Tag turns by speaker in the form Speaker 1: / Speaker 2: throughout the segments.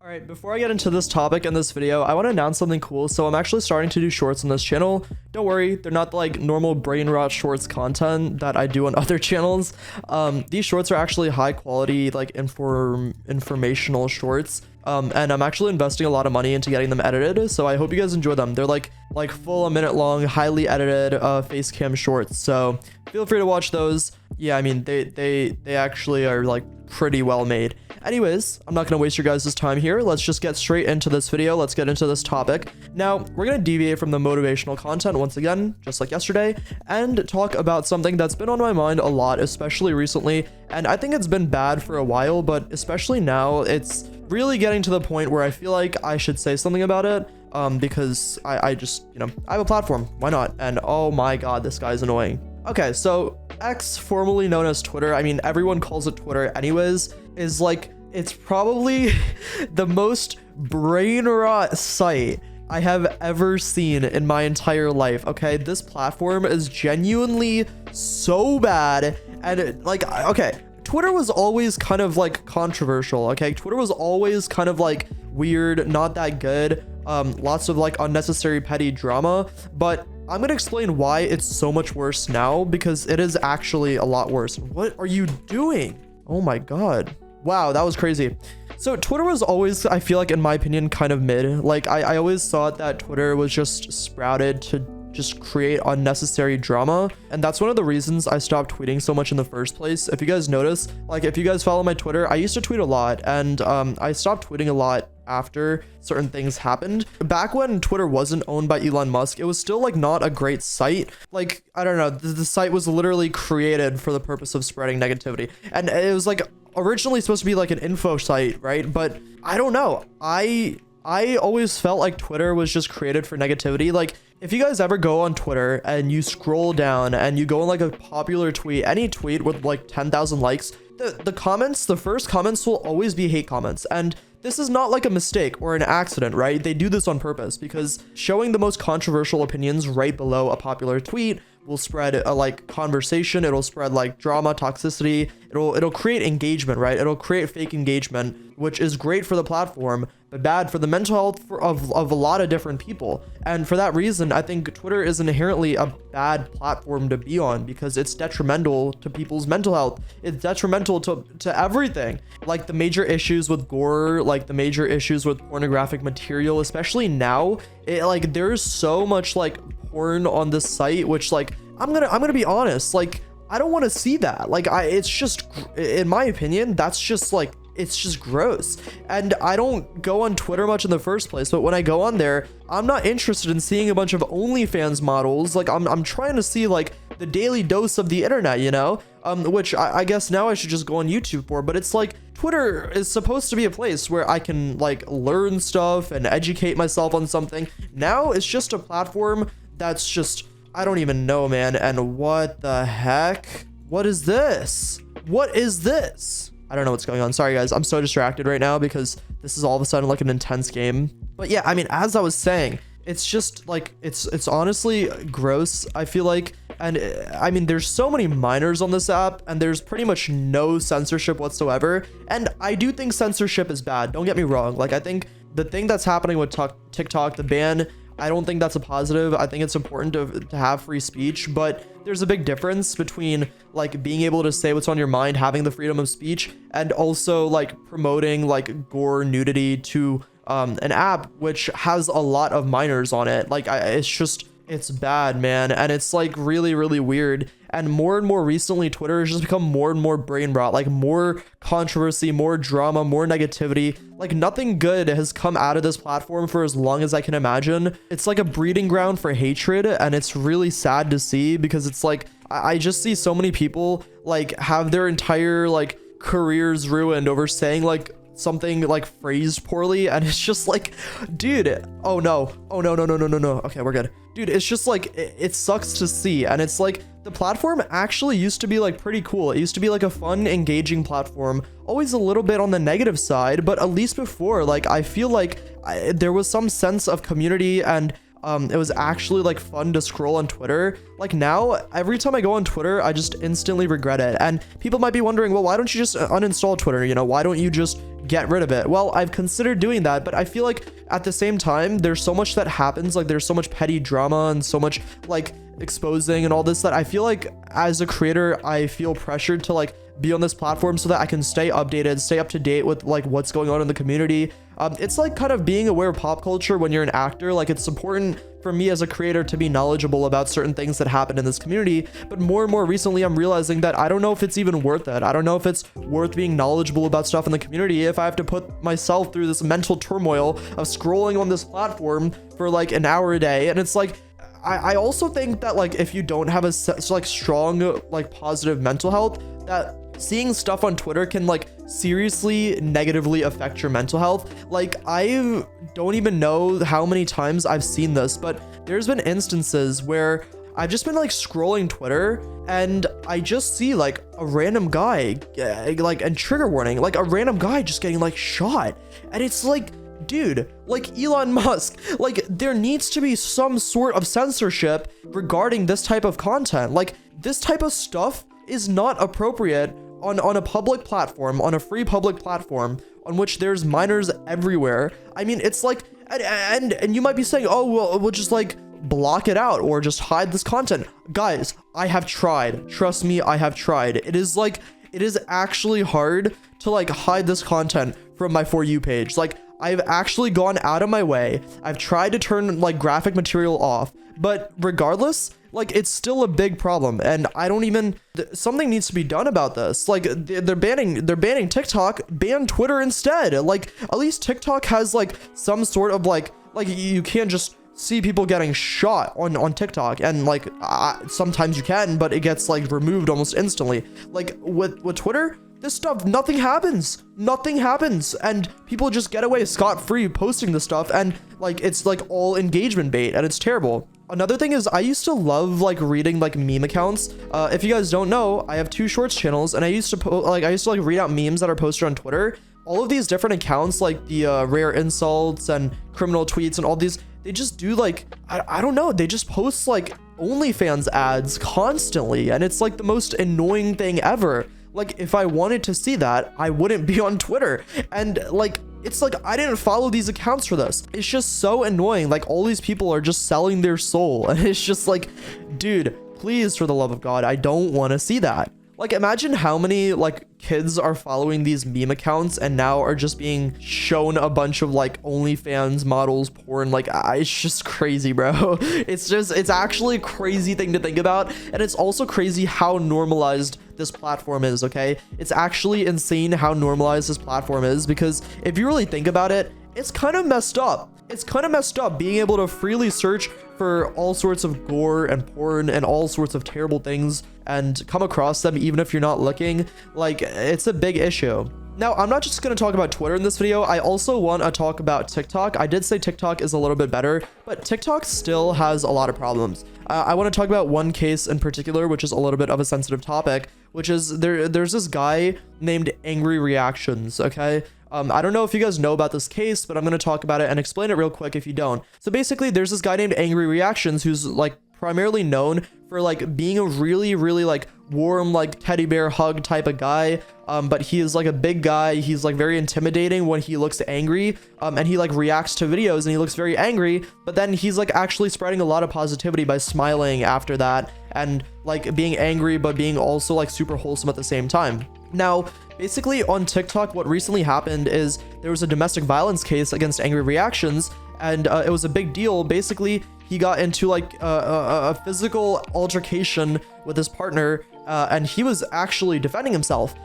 Speaker 1: All right, before I get into this topic in this video, I want to announce something cool. So I'm actually starting to do shorts on this channel. Don't worry, they're not like normal brain rot shorts content that I do on other channels. These shorts are actually high quality, like informational shorts. And I'm actually investing a lot of money into getting them edited. So I hope you guys enjoy them. They're like full a minute long, highly edited face cam shorts. So feel free to watch those. Yeah, I mean, they actually are like pretty well made. Anyways, I'm not going to waste your guys' time here. Let's just get straight into this video. Let's get into this topic. Now, we're going to deviate from the motivational content once again, just like yesterday, and talk about something that's been on my mind a lot, especially recently. And I think it's been bad for a while, but especially now, it's really getting to the point where I feel like I should say something about it. Because I just, I have a platform. Why not? And oh my God, this guy's annoying. Okay, so X, formerly known as Twitter, I mean, everyone calls it Twitter anyways, is like, it's probably the most brain rot site I have ever seen in my entire life. Okay, this platform is genuinely so bad. And okay, Twitter was always kind of like controversial. Okay, Twitter was always kind of like weird, not that good. Lots of like unnecessary petty drama, but I'm gonna explain why it's so much worse now, because it is actually a lot worse. What are you doing? Oh my God. Wow, that was crazy. So Twitter was always, I feel like, in my opinion, kind of mid. Like I always thought that Twitter was just sprouted to just create unnecessary drama, and that's one of the reasons I stopped tweeting so much in the first place. If you guys notice, like if you guys follow my Twitter, I used to tweet a lot, and I stopped tweeting a lot after certain things happened. Back when Twitter wasn't owned by Elon Musk, it was still like not a great site. Like, I don't know, the site was literally created for the purpose of spreading negativity, and it was like originally supposed to be like an info site, right? But I don't know, I always felt like Twitter was just created for negativity. Like, if you guys ever go on Twitter and you scroll down and you go on like a popular tweet, any tweet with like 10,000 likes, the comments, the first comments will always be hate comments. And this is not like a mistake or an accident, right? They do this on purpose, because showing the most controversial opinions right below a popular tweet will spread a like conversation. It'll spread like drama, toxicity. It'll create engagement, right? It'll create fake engagement, which is great for the platform, but bad for the mental health of a lot of different people. And for that reason, I think Twitter is inherently a bad platform to be on, because it's detrimental to people's mental health. It's detrimental to everything. Like the major issues with gore, like the major issues with pornographic material, especially now, like there's so much like porn on this site, which like I'm gonna be honest, like I don't want to see that. Like it's just, in my opinion, that's just like, it's just gross. And I don't go on Twitter much in the first place, but when I go on there, I'm not interested in seeing a bunch of OnlyFans models. Like I'm trying to see like the daily dose of the internet, which I guess now I should just go on YouTube for. But it's like, Twitter is supposed to be a place where I can like learn stuff and educate myself on something. Now it's just a platform that's just, I don't even know, man. And what the heck? What is this? What is this? I don't know what's going on. Sorry guys, I'm so distracted right now because this is all of a sudden like an intense game. But yeah, I mean, as I was saying, it's just like, it's honestly gross, I feel like. And I mean, there's so many minors on this app, and there's pretty much no censorship whatsoever. And I do think censorship is bad, don't get me wrong. Like, I think the thing that's happening with TikTok, the ban, I don't think that's a positive. I think it's important to have free speech, but there's a big difference between like being able to say what's on your mind, having the freedom of speech, and also like promoting like gore, nudity to an app which has a lot of minors on it. Like it's bad, man. And it's like really, really weird. And more recently, Twitter has just become more and more brain rot, like more controversy, more drama, more negativity. Like nothing good has come out of this platform for as long as I can imagine. It's like a breeding ground for hatred, and it's really sad to see, because it's like, I just see so many people like have their entire like careers ruined over saying like something like phrased poorly, and it's just like, dude, oh no, okay, we're good, dude. It's just like, it sucks to see. And it's like, the platform actually used to be like pretty cool. It used to be like a fun, engaging platform, always a little bit on the negative side, but at least before, like I feel like there was some sense of community, and it was actually like fun to scroll on Twitter. Like now, every time I go on Twitter, I just instantly regret it. And people might be wondering, well, why don't you just uninstall Twitter? Why don't you just get rid of it. Well, I've considered doing that, but I feel like at the same time, there's so much that happens. Like there's so much petty drama and so much like exposing and all this that I feel like as a creator, I feel pressured to like be on this platform so that I can stay updated, stay up to date with like what's going on in the community. It's like kind of being aware of pop culture when you're an actor. Like it's important for me as a creator to be knowledgeable about certain things that happen in this community. But more and more recently, I'm realizing that I don't know if it's even worth it. I don't know if it's worth being knowledgeable about stuff in the community if I have to put myself through this mental turmoil of scrolling on this platform for like an hour a day. And it's like, I also think that like if you don't have a like strong like positive mental health, that seeing stuff on Twitter can like seriously negatively affect your mental health. Like I don't even know how many times I've seen this, but there's been instances where I've just been like scrolling Twitter and I just see like a random guy like, and trigger warning, like a random guy just getting like shot. And it's like, dude, like Elon Musk, like there needs to be some sort of censorship regarding this type of content. Like this type of stuff is not appropriate on a public platform, on a free public platform on which there's minors everywhere. I mean, it's like, and you might be saying, oh, well, we'll just like block it out or just hide this content. Guys, I have tried. Trust me, I have tried. It is actually hard to like hide this content from my For You page. Like I've actually gone out of my way. I've tried to turn like graphic material off, but regardless, like it's still a big problem. And I don't even, something needs to be done about this. Like they're banning TikTok, ban Twitter instead. Like at least TikTok has like some sort of like you can't just see people getting shot on TikTok, and like sometimes you can, but it gets like removed almost instantly. Like with Twitter, this stuff, nothing happens, and people just get away scot-free posting this stuff, and like it's like all engagement bait, and it's terrible. Another thing is I used to love like reading like meme accounts. If you guys don't know, I have 2 shorts channels, and I used to read out memes that are posted on Twitter. All of these different accounts, like the rare insults and criminal tweets and all these, they just do like, I don't know, they just post like OnlyFans ads constantly, and it's like the most annoying thing ever. Like if I wanted to see that, I wouldn't be on Twitter. And like it's like I didn't follow these accounts for this. It's just so annoying. Like all these people are just selling their soul, and it's just like, dude, please, for the love of God, I don't want to see that. Like imagine how many like kids are following these meme accounts and now are just being shown a bunch of like OnlyFans models porn. Like it's just crazy, bro. It's actually a crazy thing to think about. And it's also crazy how normalized this platform is, okay? It's actually insane how normalized this platform is, because if you really think about it, it's kind of messed up. It's kind of messed up being able to freely search for all sorts of gore and porn and all sorts of terrible things and come across them even if you're not looking. Like it's a big issue. Now, I'm not just going to talk about Twitter in this video. I also want to talk about TikTok. I did say TikTok is a little bit better, but TikTok still has a lot of problems. I want to talk about one case in particular, which is a little bit of a sensitive topic, which is there's this guy named Angry Reactions, okay? I don't know if you guys know about this case, but I'm going to talk about it and explain it real quick if you don't. So basically, there's this guy named Angry Reactions who's like primarily known for like being a really like warm, like teddy bear hug type of guy. But he is like a big guy. He's like very intimidating when he looks angry. And he like reacts to videos and he looks very angry, but then he's like actually spreading a lot of positivity by smiling after that and like being angry, but being also like super wholesome at the same time. Now, basically on TikTok, what recently happened is there was a domestic violence case against Angry Reactions, and it was a big deal. Basically, he got into like a physical altercation with his partner, and he was actually defending himself.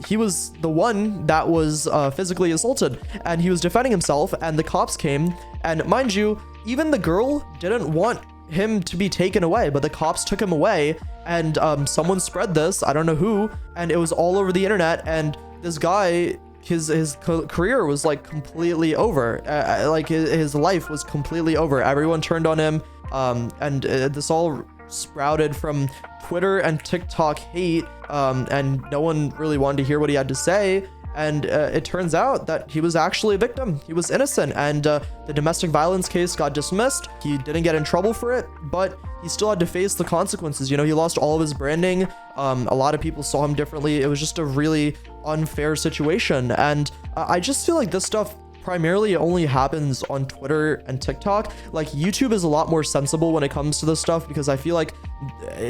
Speaker 1: He was the one that was physically assaulted, and he was defending himself, and the cops came, and mind you, even the girl didn't want him to be taken away, but the cops took him away, and someone spread this, I don't know who, and it was all over the internet, and this guy, his career was like completely over. Like his life was completely over. Everyone turned on him, and this all sprouted from Twitter and TikTok hate, and no one really wanted to hear what he had to say. and it turns out that he was actually a victim. He was innocent, and the domestic violence case got dismissed. He didn't get in trouble for it, but he still had to face the consequences. You know, he lost all of his branding. A lot of people saw him differently. It was just a really unfair situation, and I just feel like this stuff primarily only happens on Twitter and TikTok. Like, YouTube is a lot more sensible when it comes to this stuff, because I feel like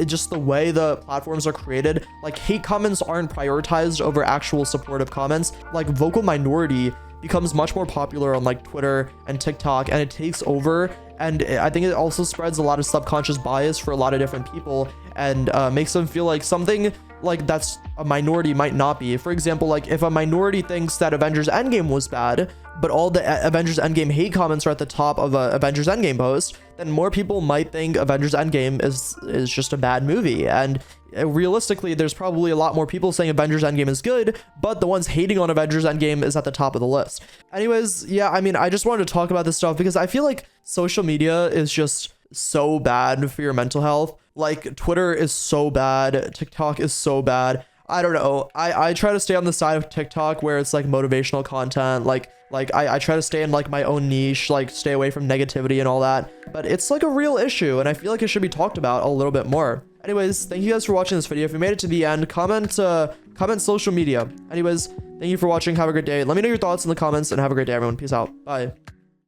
Speaker 1: just the way the platforms are created, like hate comments aren't prioritized over actual supportive comments. Like, vocal minority becomes much more popular on like Twitter and TikTok, and it takes over, and I think it also spreads a lot of subconscious bias for a lot of different people, and makes them feel like something like that's a minority might not be. For example, like if a minority thinks that Avengers Endgame was bad, but all the Avengers Endgame hate comments are at the top of a Avengers Endgame post, then more people might think Avengers Endgame is just a bad movie. And realistically, there's probably a lot more people saying Avengers Endgame is good, but the ones hating on Avengers Endgame is at the top of the list. Anyways, yeah, I mean, I just wanted to talk about this stuff because I feel like social media is just so bad for your mental health. Like, Twitter is so bad, TikTok is so bad. I don't know. I try to stay on the side of TikTok where it's like motivational content. Like I try to stay in like my own niche, like stay away from negativity and all that. But it's like a real issue, and I feel like it should be talked about a little bit more. Anyways, thank you guys for watching this video. If you made it to the end, comment social media. Anyways, thank you for watching. Have a great day. Let me know your thoughts in the comments, and have a great day, everyone. Peace out. Bye.